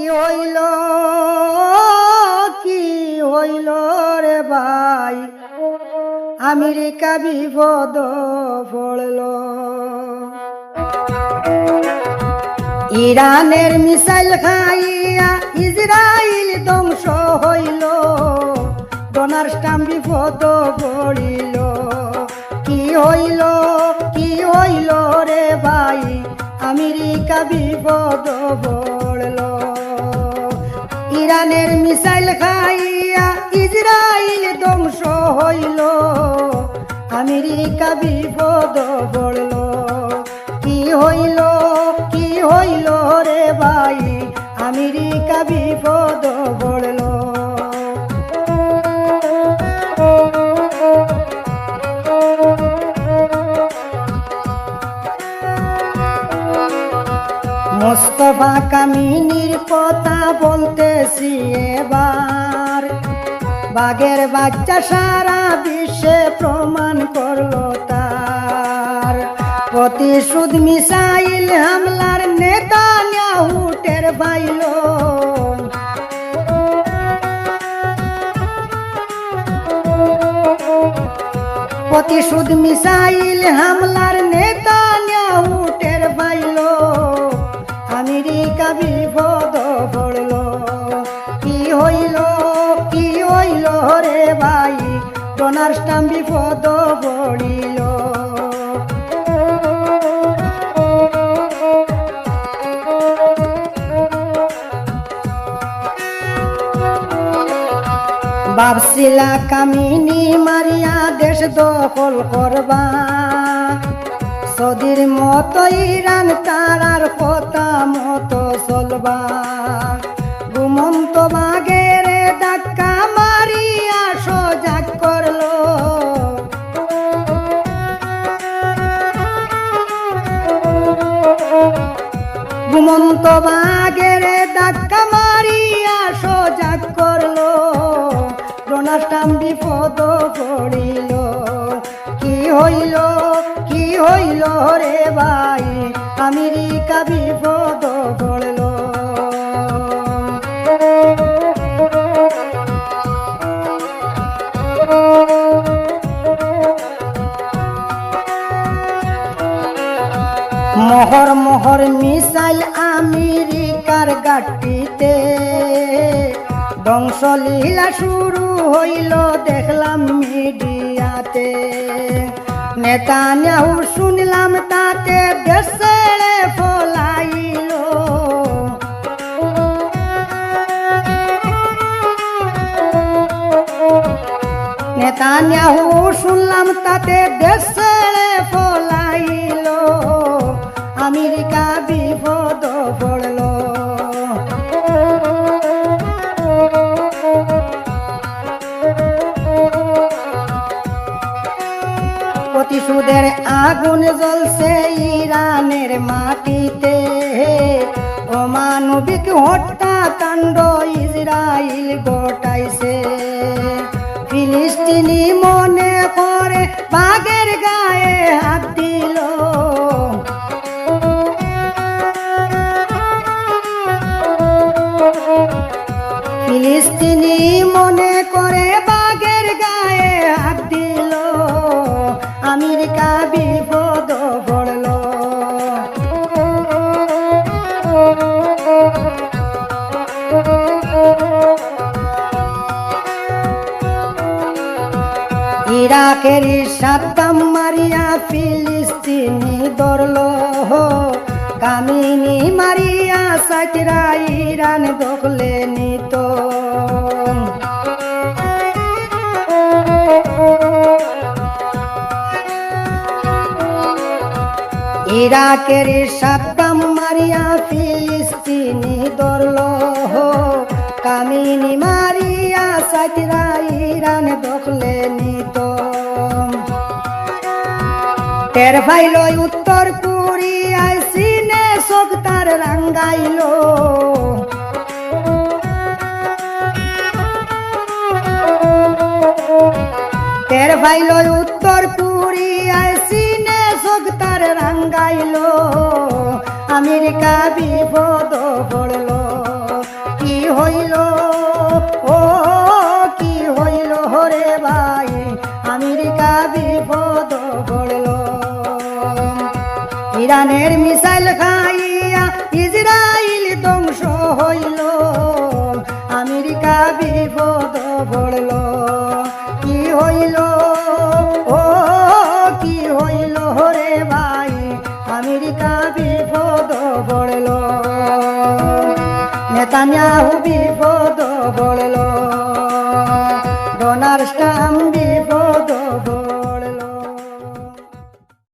কি হইল কি হইল রে ভাই, আমেরিকা বিপদ পড়ল। ইরানের মিসাইল খাইয়া ইসরাইল ধ্বংস হইল, ডোনাল্ড ট্রাম্প বিপদ পড়িল। কি হইল রে ভাই, আমেরিকা বিপদ পড়ল। ইরানের মিসাইল খাইয়া ইসরাইল ধ্বংস হইল, আমেরিকা বিপদ পড়ল। কি হইল রে ভাই, আমেরিকা বিপদ পড়ল। মোস্তফা কামিনীর কথা বলতেছি এবার, বাঘের বাচ্চা সারা বিশ্বে প্রমাণ করলো তার। প্রতিশোধ মিসাইল হামলার নেতানিয়াহু টের পাইল, প্রতিশোধ মিসাইল হামলার নেতানিয়াহু টের পাইল, আমেরিকা বিপদ পড়ল। কি হইল রে ভাই, ডোনাল্ড ট্রাম্প বিপদ পড়িল। ভাবছিলা কামিনী মারিয়া দেশ দখল করবা, সৌদির মতো ইরান তারার কথা মতো চলবা। ঘুমন্ত বাঘের ধাক্কা মারিয়া সজাগ করলো, ঘুমন্ত বাঘের ধাক্কা মারিয়া সজাগ করলো, ডোনাল্ড ট্রাম্প বিপদ পড়িল। কি হইল রে ভাই, আমেরিকা বিপদ পড়ল। মোহর মিসাইল আমেরিকার ঘাঁটিতে, ধ্বংসলীলা শুরু হইল দেখলাম মিডিয়াতে। নেতানিয়াহু শুনলাম তাতে দেশ ছেড়ে পলাইল, নেতানিয়াহু শুনলাম তাতে দেশ ছেড়ে পলাইল, আমেরিকা বিপদ পড়ল। প্রতিশোধের আগুন জ্বলছে ইরানের মাটিতে, অমানবিক হত্যাকাণ্ড ইসরাইল ঘটাইছে। ফিলিস্তিনি মনে করে বাঘের গায়ে হাত দিল, ফিলিস্তিনি মনে করে বাঘের গায়ে হাত দিল, আমেরিকা বিপদ পড়ল। ইরাকের সাদ্দাম মারিয়া ফিলিস্তিনি ধরল, কামিনী মারিয়া সাইরা ইরান দখলে নিত। ইরাকের সাদ্দাম মারিয়া ফিলিস্তিনি ধরল, কামিনী মারিয়া সাইরা ইরান দখলে নিত। টের পাইল উত্তর কোরিয়ায় সিনে চোখ তার রাঙ্গাইল, টের পাইল উত্তর কোরিয়ায় সিনে চোখ তার রাঙ্গাইল, আমেরিকা বিপদ পড়ল। ইরানের মিসাইল খাইয়া ইসরায়েল ধ্বংস হইল, আমেরিকা বিপদ পড়ল। কি হইল ও কি হইল রে ভাই, আমেরিকা বিপদ পড়ল, নেতানিয়াহু বিপদ পড়ল, ডোনাল্ড ট্রাম্প বিপদ পড়ল।